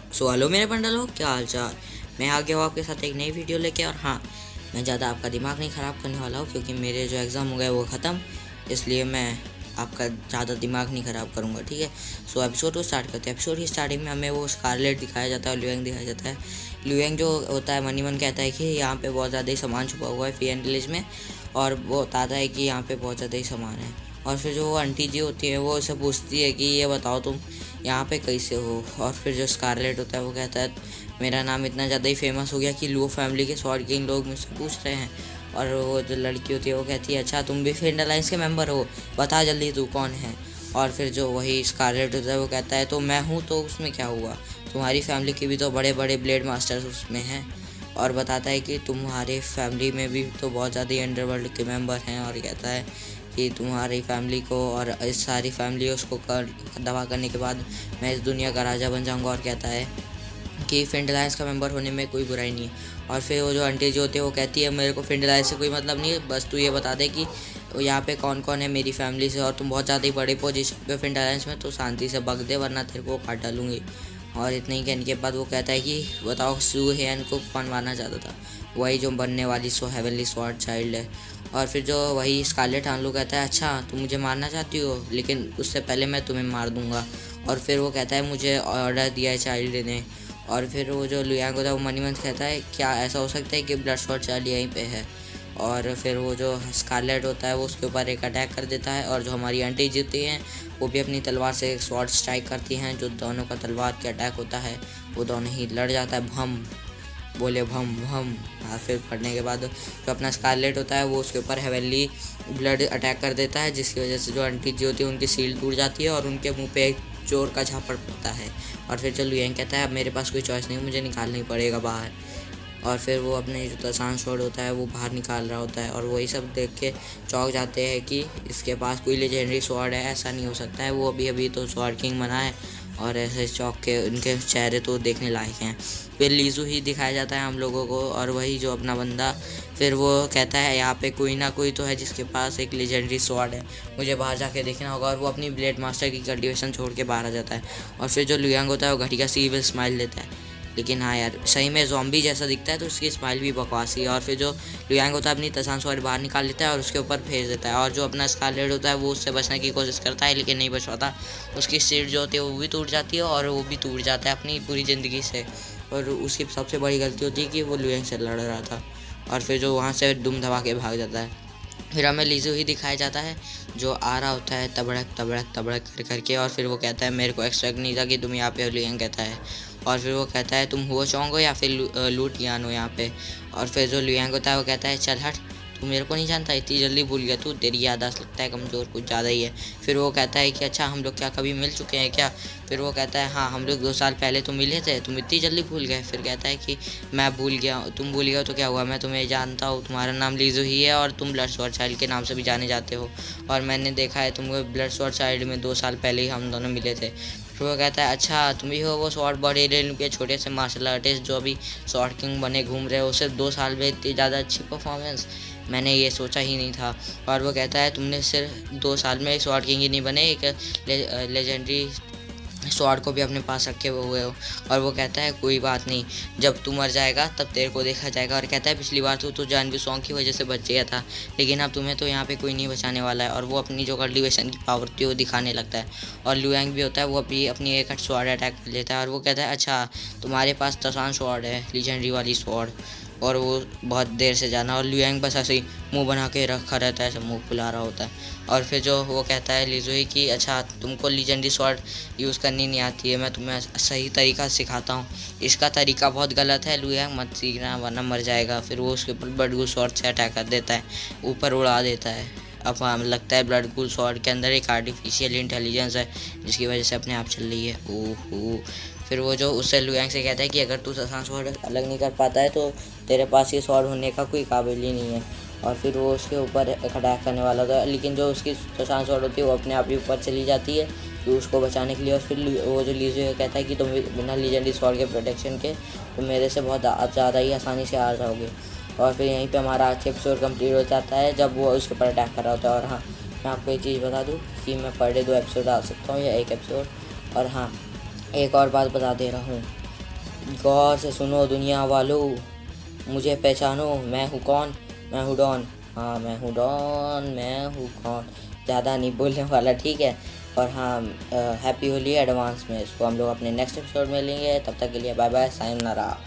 So hello मेरे बंडलों, क्या हाल चाल। मैं आ गया हूँ आपके साथ एक नई वीडियो लेके। और हाँ, मैं ज़्यादा आपका दिमाग नहीं ख़राब करने वाला हूँ क्योंकि मेरे जो एग्ज़ाम हो गए वो ख़त्म, इसलिए मैं आपका ज़्यादा दिमाग नहीं ख़राब करूँगा, ठीक है। सो एपिसोड को स्टार्ट करते हैं। एपिसोड की स्टार्टिंग में हमें वो स्कारलेट दिखाया जाता है और ल्यूएंग दिखाया जाता है। ल्यूएंग जो होता है मनी मन कहता है कि यहाँ पे बहुत ज़्यादा ही सामान छुपा हुआ है फी एंड विलेज में, और वो बताता है कि यहाँ पे बहुत ज़्यादा ही सामान है। और फिर जो आंटी जी होती है वो उसे पूछती है कि ये बताओ तुम यहाँ पे कैसे हो। और फिर जो स्कारलेट होता है वो कहता है मेरा नाम इतना ज़्यादा ही फेमस हो गया कि लुओ फैमिली के स्वॉर्ड किंग लोग मुझसे पूछ रहे हैं। और वो जो लड़की होती है वो कहती है अच्छा तुम भी फ्रेंड अलायंस के मेंबर हो, बता जल्दी तू कौन है। और फिर जो वही स्कारलेट होता है वो कहता है तो मैं हूँ, तो उसमें क्या हुआ, तुम्हारी फैमिली के भी तो बड़े बड़े ब्लेड मास्टर्स उसमें हैं। और बताता है कि तुम्हारे फैमिली में भी तो बहुत ज़्यादा ही अंडरवर्ल्ड के मेंबर हैं। और कहता है कि तुम्हारी फैमिली को और इस सारी फैमिली उसको दबा करने के बाद मैं इस दुनिया का राजा बन जाऊंगा। और कहता है कि फ्रेंड अलायंस का मेंबर होने में कोई बुराई नहीं है। और फिर वो जो आंटी जो होती है वो कहती है मेरे को फ्रेंड अलायंस से कोई मतलब नहीं है, बस तू ये बता दे कि यहाँ पे कौन कौन है मेरी फैमिली से, और तुम बहुत ज़्यादा ही बड़े पोजीशन पे फ्रेंड अलायंस में, तो शांति से बग दे वरना तेरे को काट डालूंगी। और इतने ही कहने के बाद वो कहता है कि बताओ सू हेन को कौन मारना चाहता था, वही जो बनने वाली सो हेवनली स्वॉर्ड चाइल्ड है। और फिर जो वही स्कारलेट हार्लो कहता है अच्छा तुम मुझे मारना चाहती हो, लेकिन उससे पहले मैं तुम्हें मार दूंगा। और फिर वो कहता है मुझे ऑर्डर दिया है चाइल्ड ने। और फिर वो जो लुयांग होता है वो मनी मन कहता है क्या ऐसा हो सकता है कि ब्लड स्वॉर्ड चाइल्ड यहीं पे है। और फिर वो जो स्कारलेट होता है वो उसके ऊपर एक अटैक कर देता है। और जो हमारी आंटी जीतती हैं वो भी अपनी तलवार से एक स्वॉर्ड स्ट्राइक करती हैं, जो दोनों का तलवार के अटैक होता है वो दोनों ही लड़ जाता है, भम बोले भम भम। और फिर पढ़ने के बाद जो अपना स्कारलेट होता है वो उसके ऊपर हेवनली ब्लड अटैक कर देता है, जिसकी वजह से जो आंटी जी होती है उनकी सील टूट जाती है और उनके मुंह पे एक जोर का झापड़ पड़ता है। और फिर जो लुयांग कहता है अब मेरे पास कोई चॉइस नहीं, मुझे निकालना ही पड़ेगा बाहर। और फिर वो अपने जो तसान स्वॉर्ड होता है वो बाहर निकाल रहा होता है, और वही सब देख के चौंक जाते हैं कि इसके पास कोई लेजेंडरी स्वॉर्ड है, ऐसा नहीं हो सकता है, वो अभी अभी तो स्वॉर्ड किंग बना है। और ऐसे चौक के उनके चेहरे तो देखने लायक हैं। फिर लीजू ही दिखाया जाता है हम लोगों को, और वही जो अपना बंदा फिर वो कहता है यहाँ पे कोई ना कोई तो है जिसके पास एक लेजेंडरी स्वॉर्ड है, मुझे बाहर जाके देखना होगा। और वो अपनी ब्लेड मास्टर की कल्टिवेशन छोड़ के बाहर आ जाता है। और फिर जो लुयांग होता है वो घटिया सी इविल स्माइल देता है, लेकिन हाँ यार सही में ज़ॉम्बी जैसा दिखता है, तो उसकी स्माइल भी बकवासी है। और फिर जो लुयांग होता है अपनी तसान स्वॉर्ड बाहर निकाल लेता है और उसके ऊपर फेंक देता है। और जो अपना स्कारलेट होता है वो उससे बचने की कोशिश करता है लेकिन नहीं बच पाता, उसकी सीट जो होती है वो भी टूट जाती है और वो भी टूट जाता है अपनी पूरी ज़िंदगी से। और उसकी सबसे बड़ी गलती होती है कि वो लुयांग से लड़ रहा था। और फिर जो वहाँ से दुम दबा के भाग जाता है। फिर हमें लीजू ही दिखाया जाता है जो आ रहा होता है तबड़क तबड़क तबड़क कर करके। और फिर वो कहता है मेरे को एक्सपेक्ट नहीं था कि तुम यहाँ पे हो, लुयांग कहता है। और फिर वो कहता है तुम हुओ चोंग हो या फिर लूट यान हो यहाँ पे। और फिर जो लुयांग होता है वो कहता है चल हट, तू मेरे को नहीं जानता, इतनी जल्दी भूल गया तू, तेरी याददाश्त लगता है कमज़ोर कुछ ज़्यादा ही है। फिर वो कहता है कि अच्छा हम लोग क्या कभी मिल चुके हैं क्या। फिर वो कहता है हाँ हम लोग 2 साल पहले तो मिले थे, तुम इतनी जल्दी भूल गए। फिर कहता है कि मैं भूल गया, तुम भूल गए तो क्या हुआ, मैं तुम्हें जानता हूँ, तुम्हारा नाम लीजो ही है और तुम ब्लड स्वॉर्ड चाइल्ड के नाम से भी जाने जाते हो। और मैंने देखा है तुमको ब्लड स्वॉर्ड चाइल्ड में 2 साल पहले ही हम दोनों मिले थे। फिर वो कहता है अच्छा तुम ही हो वो स्वॉर्ड बॉडी रेल के छोटे से मार्शल आर्टिस्ट जो अभी स्वॉर्ड किंग बने घूम रहे हो, सिर्फ 2 साल में इतनी ज़्यादा अच्छी परफॉर्मेंस, मैंने ये सोचा ही नहीं था। और वो कहता है तुमने सिर्फ 2 साल में स्वॉर्ड किंग ही नहीं बने, एक लेजेंडरी स्वॉर्ड को भी अपने पास रखे हुए हो। और वो कहता है कोई बात नहीं, जब तू मर जाएगा तब तेरे को देखा जाएगा। और कहता है पिछली बार तो जानवी सॉन्ग की वजह से बच गया था, लेकिन अब तुम्हें तो यहाँ पे कोई नहीं बचाने वाला है। और वो अपनी जो कल्टिवेशन की पावर थी वो दिखाने लगता है। और लुयांग भी होता है वो अभी अपनी एक स्वॉर्ड अटैक कर लेता है। और वो कहता है अच्छा तुम्हारे पास तसान स्वॉर्ड है, लीजेंडरी वाली स्वॉर्ड, और वो बहुत देर से जाना। और लुयांग बस ऐसे ही मुंह बना के रखा रहता है, ऐसे मुंह फुला रहा होता है। और फिर जो वो कहता है लीजुई कि अच्छा तुमको लीजेंडरी स्वॉर्ड यूज़ करनी नहीं आती है, मैं तुम्हें सही तरीका सिखाता हूँ, इसका तरीका बहुत गलत है लुयांग, मत सीखना वरना मर जाएगा। फिर वो उसके ऊपर ब्लड गूल स्वॉर्ड से अटैक कर देता है, ऊपर उड़ा देता है। अब हमें लगता है ब्लड गूल स्वॉर्ड के अंदर एक आर्टिफिशियल इंटेलिजेंस है जिसकी वजह से अपने आप चल रही है। ओह। फिर वो जो उससे लुयांग से कहता है कि अगर तू तसान स्वॉर्ड अलग नहीं कर पाता है तो तेरे पास ये स्वॉर्ड होने का कोई काबिल ही नहीं है। और फिर वो उसके ऊपर एक अटैक करने वाला था, लेकिन जो उसकी तसान स्वॉर्ड होती है वो अपने आप ही ऊपर चली जाती है तो उसको बचाने के लिए। और फिर वो जो लीजू कहता है कि तुम बिना लीजेंडरी स्वॉर्ड के प्रोटेक्शन के तुम मेरे से बहुत ज़्यादा ही आसानी से हार जाओगे। और फिर यहीं पे हमारा आज एपिसोड कंप्लीट हो जाता है जब वो उसके ऊपर अटैक कर रहा होता है। और हाँ मैं आपको एक चीज़ बता दूँ कि मैं पर डे 2 एपिसोड डाल सकता हूँ या 1 एपिसोड। और हाँ एक और बात बता दे रहा हूँ गौर से सुनो दुनिया वालों, मुझे पहचानो, मैं हूँ कौन, मैं हूँ डॉन। हाँ मैं हूँ डॉन, मैं हूँ कौन। ज़्यादा नहीं बोलने वाला, ठीक है। और हाँ, हैप्पी होली एडवांस में। इसको हम लोग अपने नेक्स्ट एपिसोड में लेंगे। तब तक के लिए बाय बाय, सायोनारा।